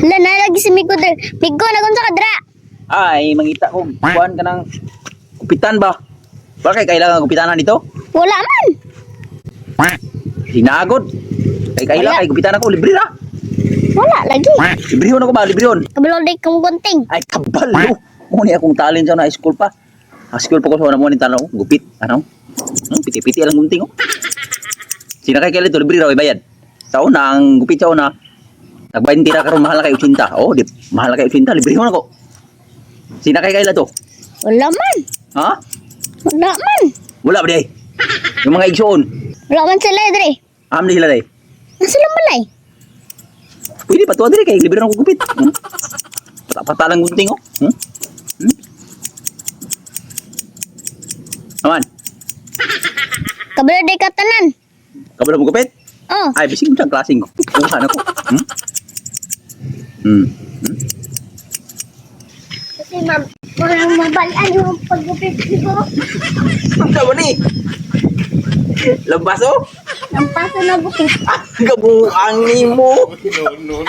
Wala na lagi si Migo der. Migo na kung sa kadra. Ay, mangita ko. Kuhaan ka ng kupitan ba? Bakit kailangan kupitanan dito? Wala man. Hinagod. Kailangan kay kupitan ako. Libre na. Wala lagi. Librehon ako ba? Librehon. Kabalo day kong gunting. Ay, kabalo. Muna akong talent sa na school pa. School pa ko sa namuha ni tanaw. Gupit. Ano? Piti-piti lang gunting. Sinakay kailan ito. Libre raw. Ibayad. Sa una, ang gupit sa una. Nag-20 na karon mahal na kayo 80. Oh, mahal na kayo 80. Librehon ako. Sinakay kailan to? Wala man. Ha? Wala man. Wala ba di? Yung mga igsoon. Wala man sila dre. Di sila di. Nasa lang balay. Pwede pa tuwa diri kay libre na ako gupit. Patalang gunting oh. Aman. Kabalo day katanan. Kabalo mo gupit? Oh. Ay, bisig mo siyang klaseng ko. Usahan ako. Kasi ma'am, walang mabalaan yung paggupit ko. Ang tawag ni. Labas oh. Ang paso na gupit. Gabuang ni mo. No.